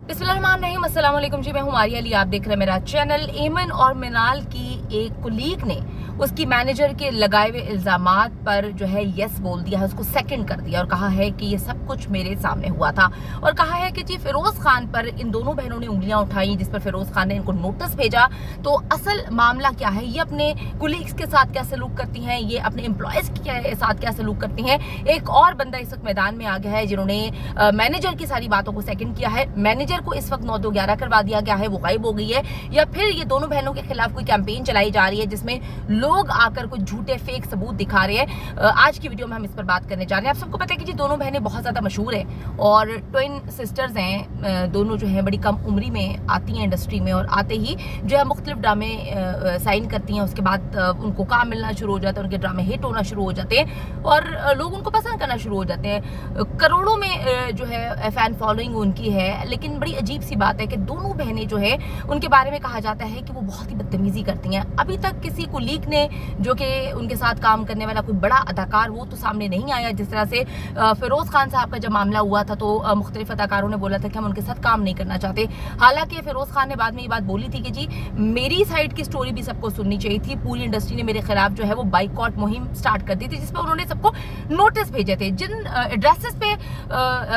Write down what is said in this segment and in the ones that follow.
बिस्मिल्लाहिर्रहमानिर्रहीम, अस्सलाम वालेकुम जी। मैं हूं आर्या अली, आप देख रहे हैं मेरा चैनल। एमन और मिनाल की एक कुलीग ने उसकी मैनेजर के लगाए हुए इल्जामात पर जो है यस बोल दिया है, उसको सेकंड कर दिया और कहा है कि ये सब कुछ मेरे सामने हुआ था। और कहा है कि जी फिरोज खान पर इन दोनों बहनों ने उंगलियां उठाई, जिस पर फिरोज खान ने इनको नोटिस भेजा। तो असल मामला क्या है, ये अपने कुलीग्स के साथ क्या सलूक करती हैं, ये अपने एम्प्लॉयज के साथ क्या सलूक करती हैं। एक और बंदा इस वक्त मैदान में आ गया है जिन्होंने मैनेजर की सारी बातों को सेकंड किया है। मैनेजर को इस वक्त 9-2-11 करवा दिया गया है, वो गायब हो गई है। या फिर ये दोनों बहनों के खिलाफ कोई कैंपेन चलाई जा रही है जिसमें लोग आकर कुछ झूठे फेक सबूत दिखा रहे हैं। आज की वीडियो में हम इस पर बात करने जा रहे हैं। आप सबको पता है कि जी दोनों बहनें बहुत ज्यादा मशहूर हैं और ट्विन सिस्टर्स हैं। दोनों जो है बड़ी कम उम्री में आती हैं इंडस्ट्री में और आते ही जो है मुख्तलिफ ड्रामे साइन करती हैं। उसके बाद उनको काम मिलना शुरू हो जाता है, उनके ड्रामे हिट होना शुरू हो जाते हैं और लोग उनको पसंद करना शुरू हो जाते हैं। करोड़ों में जो है फैन फॉलोइंग उनकी है। लेकिन बड़ी अजीब सी बात है कि दोनों बहनें जो है उनके बारे में कहा जाता है कि वो बहुत ही बदतमीजी करती हैं। अभी तक किसी कुलीग ने जो कि उनके साथ काम करने वाला कोई बड़ा अदाकार वो तो सामने नहीं आया। जिस तरह से फिरोज खान साहब का जब मामला हुआ था तो मुख्तलिफ अदाकारों ने बोला था कि हम उनके साथ काम नहीं करना चाहते। हालांकि फिरोज खान ने बाद में ये बात बोली थी कि जी मेरी साइड की स्टोरी भी सबको सुननी चाहिए थी। पूरी इंडस्ट्री ने मेरे खिलाफ जो है वो बाइकआउट मुहिम स्टार्ट कर दी थी, जिसपे उन्होंने सबको नोटिस भेजे थे। जिन एड्रेसेस पे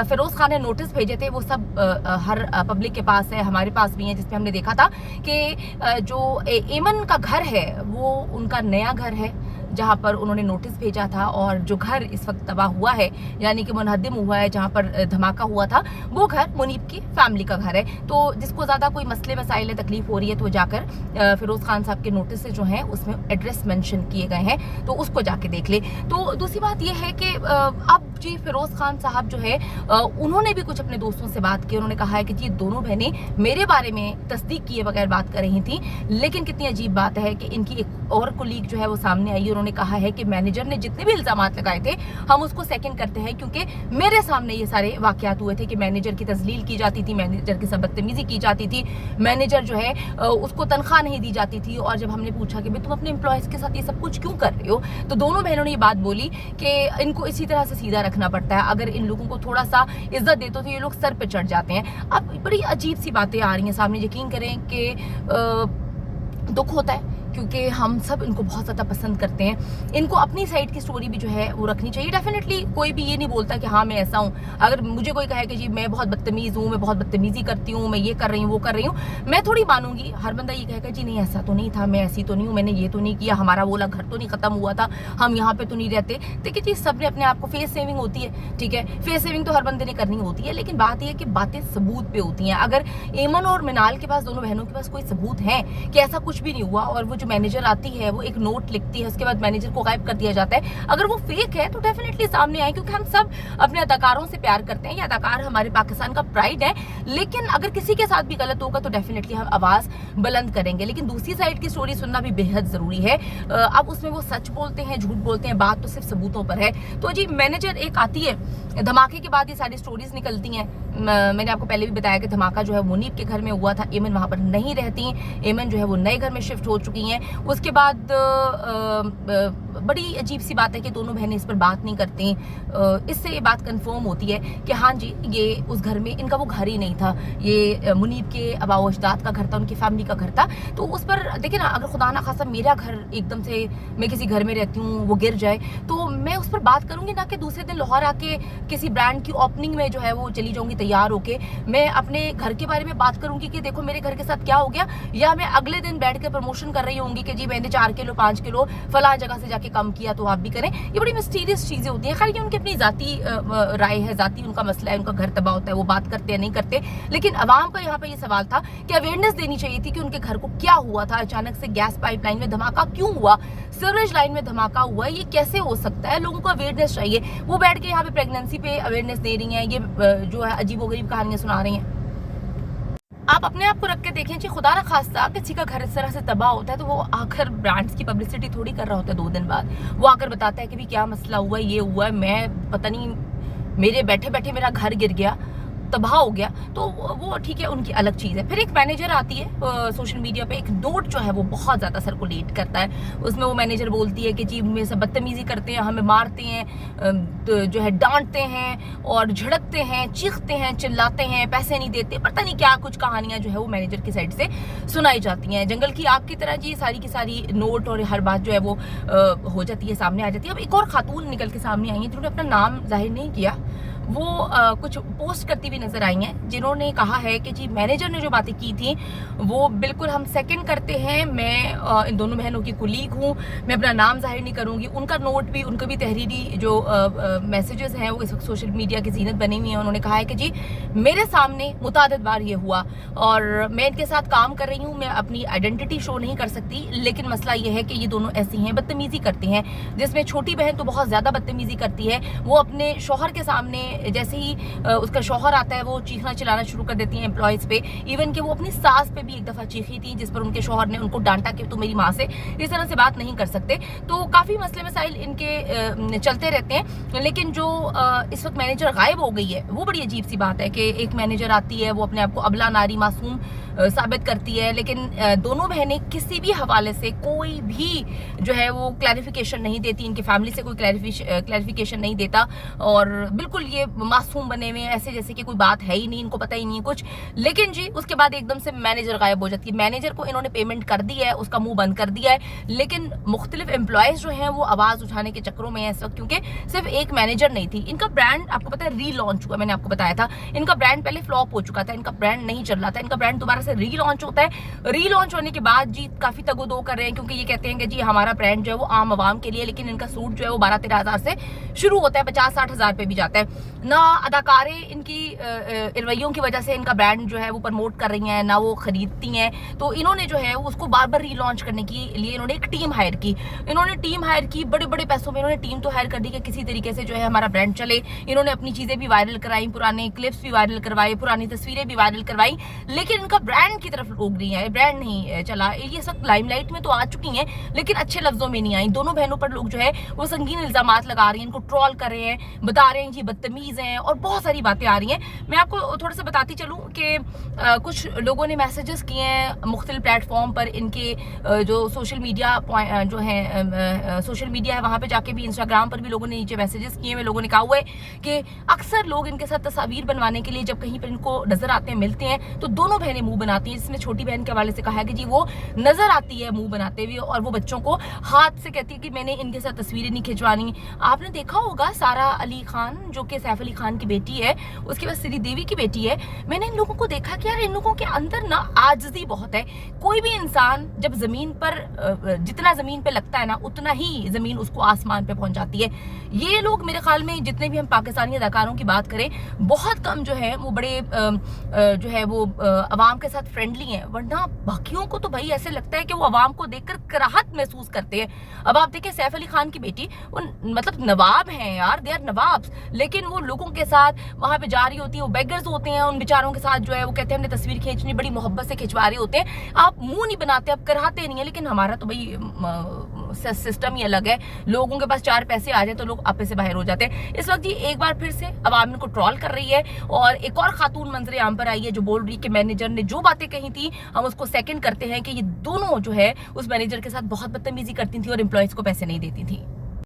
फिरोज खान ने नोटिस भेजे थे वो सब हर पब्लिक के पास है, हमारे पास भी है, जिसपे हमने देखा था कि जो एमन का घर है वो उनका नया घर है जहां पर उन्होंने नोटिस भेजा था। और जो घर इस वक्त तबाह हुआ है यानी कि मुनहदिम हुआ है, जहां पर धमाका हुआ था, वो घर मुनीब की फैमिली का घर है। तो जिसको ज्यादा कोई मसले मसाइल तकलीफ हो रही है तो जाकर फिरोज खान साहब के नोटिस से जो है उसमें एड्रेस मेंशन किए गए हैं, तो उसको जाके देख ले। तो दूसरी बात यह है कि अब जी फिरोज खान साहब जो है उन्होंने भी कुछ अपने दोस्तों से बात की। उन्होंने कहा है कि जी दोनों बहनें मेरे बारे में तस्दीक किए बगैर बात कर रही थी। लेकिन कितनी अजीब बात है कि इनकी एक और कुलीग जो है वो सामने आई। उन्होंने कहा है कि मैनेजर ने जितने भी इल्जामात लगाए थे हम उसको सेकंड करते हैं, क्योंकि मेरे सामने ये सारे वाकयात हुए थे कि मैनेजर की तजलील की जाती थी, मैनेजर की बदतमीजी की जाती थी, मैनेजर जो है उसको तनख्वाह नहीं दी जाती थी। और जब हमने पूछा कि भाई तुम अपने एम्प्लॉयज के साथ ये सब कुछ क्यों कर रहे हो, तो दोनों बहनों ने ये बात बोली कि इनको इसी तरह से सीधा रखना पड़ता है। अगर इन लोगों को थोड़ा सा इज्जत देते तो ये लोग सर पे चढ़ जाते हैं। अब बड़ी अजीब सी बातें आ रही हैं सामने। यकीन करें कि दुख होता है क्योंकि हम सब इनको बहुत ज़्यादा पसंद करते हैं। इनको अपनी साइड की स्टोरी भी जो है वो रखनी चाहिए। डेफिनेटली कोई भी ये नहीं बोलता कि हाँ मैं ऐसा हूँ। अगर मुझे कोई कहे कि जी मैं बहुत बदतमीज़ हूँ, मैं बहुत बदतमीज़ी करती हूँ, मैं ये कर रही हूँ वो कर रही हूँ, मैं थोड़ी मानूंगी। हर बंदा ये कहेगा जी नहीं ऐसा तो नहीं था, मैं ऐसी तो नहीं हूँ, मैंने ये तो नहीं किया, हमारा वो घर तो नहीं ख़त्म हुआ था, हम यहाँ पे तो नहीं रहते। देखिए जी सब ने अपने आप को फेस सेविंग होती है, ठीक है, फेस सेविंग तो हर बंदे ने करनी होती है। लेकिन बात यह है कि बातें सबूत पे होती हैं। अगर एमन और मिनाल के पास, दोनों बहनों के पास कोई सबूत है कि ऐसा कुछ भी नहीं हुआ और वो जो मैनेजर आती है वो एक नोट लिखती है, उसके बाद मैनेजर को गायब कर दिया जाता है, अगर वो फेक है तो डेफिनेटली सामने आए। क्योंकि हम सब अपने अदाकारों से प्यार करते हैं, ये अदाकार हमारे पाकिस्तान का प्राइड है। लेकिन अगर किसी के साथ भी गलत होगा तो डेफिनेटली हम आवाज बुलंद करेंगे। लेकिन दूसरी साइड की स्टोरी सुनना भी बेहद जरूरी है। अब उसमें वो सच बोलते हैं, झूठ बोलते हैं, बात तो सिर्फ सबूतों पर है। तो जी मैनेजर एक आती है, धमाके के बाद ये सारी स्टोरीज निकलती हैं। मैंने आपको पहले भी बताया कि धमाका जो है मुनीब के घर में हुआ था, एमन वहां पर नहीं रहती, एमन जो है वो नए घर में शिफ्ट हो चुकी हैं। उसके बाद बड़ी अजीब सी बात है कि दोनों बहनें इस पर बात नहीं करती। इससे ये बात कंफर्म होती है कि हाँ जी ये उस घर में इनका वो घर ही नहीं था, ये मुनीब के अबाओ अजदाद का घर था, उनकी फैमिली का घर था। तो उस पर देखिए ना, अगर खुदा ना खासा मेरा घर एकदम से, मैं किसी घर में रहती हूँ, वो गिर जाए तो मैं उस पर बात करूंगी ना कि दूसरे दिन लाहौर आके किसी ब्रांड की ओपनिंग में जो है वो चली जाऊंगी तैयार होके, मैं अपने घर के बारे में बात करूंगी कि देखो मेरे घर के साथ क्या हो गया। या मैं अगले दिन बैठ के प्रमोशन कर रही होंगी कि जी मैंने 4 किलो 5 किलो फलां जगह से जाके कम किया, तो आप भी करें। ये बड़ी मिस्टीरियस चीजें होती हैं। खैर ये उनकी अपनी जाती राय है, जाती उनका मसला है, उनका घर तबाह होता है, वो बात करते हैं नहीं करते। लेकिन अवाम का यहाँ पे ये सवाल था कि अवेयरनेस देनी चाहिए थी कि उनके घर को क्या हुआ था। अचानक से गैस पाइपलाइन में धमाका क्यों हुआ, सीवरेज लाइन में धमाका हुआ, ये कैसे हो सकता है, लोगों को अवेयरनेस चाहिए। वो बैठ के यहाँ पे प्रेगनेंसी पे अवेयरनेस दे रही हैं, ये जो है अजीबोगरीब कहानियां सुना रही हैं। आप अपने आप को रख के देखें जी, खुदा ना खास्ता किसी का घर इस तरह से तबाह होता है तो वो आकर ब्रांड्स की पब्लिसिटी थोड़ी कर रहा होता है। 2 दिन बाद वो आकर बताता है कि भी क्या मसला हुआ, ये हुआ है, मैं पता नहीं मेरे बैठे बैठे मेरा घर गिर गया। तबाह हो गया, तो वो ठीक है, उनकी अलग चीज़ है। फिर एक मैनेजर आती है सोशल मीडिया पे, एक नोट जो है वो बहुत ज़्यादा सर्कुलेट करता है। उसमें वो मैनेजर बोलती है कि जी मेरे से बदतमीजी करते हैं, हमें मारते हैं, तो जो है डांटते हैं और झड़कते हैं, चीखते हैं, चिल्लाते हैं, पैसे नहीं देते, पता नहीं क्या कुछ कहानियां जो है वो मैनेजर की साइड से सुनाई जाती हैं। जंगल की आग की तरह जी सारी की सारी नोट और हर बात जो है वो हो जाती है, सामने आ जाती है। अब एक और खातून निकल के सामने आई है जिन्होंने अपना नाम जाहिर नहीं किया, वो कुछ पोस्ट करती हुई नजर आई हैं, जिन्होंने कहा है कि जी मैनेजर ने जो बातें की थी वो बिल्कुल हम सेकंड करते हैं। मैं इन दोनों बहनों की कुलीग हूँ, मैं अपना नाम जाहिर नहीं करूँगी। उनका नोट भी, उनके भी तहरीरी जो मैसेजेस हैं वो इस वक्त सोशल मीडिया की जीनत बनी हुई हैं। उन्होंने कहा है कि जी मेरे सामने मुतादिद बार ये हुआ और मैं इनके साथ काम कर रही हूँ, मैं अपनी आइडेंटिटी शो नहीं कर सकती, लेकिन मसला ये है कि ये दोनों ऐसी हैं, बदतमीजी करती हैं, जिसमें छोटी बहन तो बहुत ज़्यादा बदतमीजी करती है। वो अपने शौहर के सामने जैसे ही उसका शौहर आता है वो चीखना चिल्लाना शुरू कर देती हैं एम्प्लॉयज़ पे। इवन कि वो अपनी सास पे भी एक दफ़ा चीखी थी, जिस पर उनके शौहर ने उनको डांटा कि तुम मेरी माँ से इस तरह से बात नहीं कर सकते। तो काफ़ी मसले मसाइल इनके चलते रहते हैं। लेकिन जो इस वक्त मैनेजर गायब हो गई है, वो बड़ी अजीब सी बात है कि एक मैनेजर आती है, वो अपने आप को अबला नारी मासूम साबित करती है, लेकिन दोनों बहनें किसी भी हवाले से कोई भी जो है वो क्लैरिफिकेशन नहीं देती, इनकी फैमिली से कोई क्लैरिफिकेशन नहीं देता और बिल्कुल ये मासूम बने हुए ऐसे जैसे कि कोई बात है ही नहीं, इनको पता ही नहीं है कुछ। लेकिन जी उसके बाद एकदम से मैनेजर गायब हो जाती है। मैनेजर को इन्होंने पेमेंट कर दी है, उसका मुंह बंद कर दिया है, लेकिन मुख्तलिफ एम्प्लॉयज जो हैं वो आवाज उठाने के चक्करों में है इस वक्त, क्योंकि सिर्फ एक मैनेजर नहीं थी। इनका ब्रांड आपको पता है रीलॉन्च हुआ, मैंने आपको बताया था, इनका ब्रांड पहले फ्लॉप हो चुका था, इनका ब्रांड नहीं चल रहा था, इनका ब्रांड दोबारा से रीलॉन्च होता है। रीलॉन्च होने के बाद जी काफी तगोदो कर रहे हैं, क्योंकि ये कहते हैं कि जी हमारा ब्रांड जो है वो आम आवाम के लिए, लेकिन इनका सूट जो है वो 12-13 हज़ार से शुरू होता है, 50-60 हज़ार पे भी जाता है। ना अदाकारें इनकी रवैयों की वजह से इनका ब्रांड जो है वो प्रमोट कर रही हैं, ना वो खरीदती हैं। तो इन्होंने जो है उसको बार बार रीलॉन्च करने के लिए इन्होंने एक टीम हायर की, बड़े बड़े पैसों में इन्होंने टीम तो हायर कर दी कि किसी तरीके से जो है हमारा ब्रांड चले। इन्होंने अपनी चीजें भी वायरल कराई, पुराने क्लिप्स भी वायरल करवाए, पुरानी तस्वीरें भी वायरल करवाई, लेकिन इनका ब्रांड की तरफ लोग नहीं आए, ब्रांड नहीं चला। ये सब लाइमलाइट में तो आ चुकी हैं, लेकिन अच्छे लफ्जों में नहीं आई। दोनों बहनों पर लोग जो है वो संगीन इल्जामात लगा रही हैं, इनको ट्रोल कर रहे हैं, बता रहे हैं जी बदतमीज हैं और बहुत सारी बातें आ रही हैं। मैं आपको थोड़ा सा बताती चलूं कि कुछ लोगों ने मैसेजेस किए हैं मुख्तलिफ प्लेटफॉर्म पर, इनके जो सोशल मीडिया जो है सोशल मीडिया है वहाँ पे जाके भी, इंस्टाग्राम पर भी लोगों ने नीचे मैसेजेस किए हुए। लोगों ने कहा हुआ है कि अक्सर लोग इनके साथ तस्वीर बनवाने के लिए जब कहीं पर इनको नजर आते हैं, मिलते हैं, तो दोनों बहनें मुंह बनाती हैं। जिसमें छोटी बहन के हवाले से कहा है कि जी वो नजर आती है मुंह बनाते हुए और वो बच्चों को हाथ से कहती है कि मैंने इनके साथ तस्वीरें नहीं खिंचवानी। आपने देखा होगा सारा अली खान जो कि सैफ अली खान की बेटी है, उसके बाद श्रीदेवी की बेटी है, मैंने इन लोगों को देखा कि यार इन लोगों के अंदर ना आजिज़ी बहुत है। कोई भी इंसान जब जमीन पर जितना जमीन पे लगता है ना, उतना ही जमीन उसको आसमान पे पहुंच जाती है। ये लोग मेरे ख्याल में जितने भी हम पाकिस्तानी अदाकारों की बात करें, बहुत कम जो है वो बड़े जो है वो अवाम के साथ फ्रेंडली हैं, वरना बाकियों को तो भाई ऐसे लगता है कि वो अवाम को देखकर कराहत महसूस करते हैं। अब आप देखिए सैफ अली खान की बेटी, वो मतलब नवाब हैं यार, दे आर नवाब, लेकिन वो लोगों के साथ वहां पे जा रही होती है, वो बेगर्स होते हैं, उन बेचारों के साथ जो है वो कहते हैं हमने तस्वीर खींचनी, बड़ी मोहब्बत से खिंचवा रहे होते हैं। आप मुंह नहीं बनाते, आप कराते नहीं है, लेकिन हमारा तो भाई सिस्टम ही अलग है। लोगों के पास 4 पैसे आ जाए तो लोग आपे से बाहर हो जाते हैं। इस वक्त ये एक बार फिर से अवाम इनको ट्रोल कर रही है और एक और खातून मंजरे आम पर आई है जो बोल रही है कि मैनेजर ने जो बातें कही थी हम उसको सेकंड करते हैं, कि ये दोनों जो है उस मैनेजर के साथ बहुत बदतमीजी करती थी और एम्प्लॉयज को पैसे नहीं देती थी।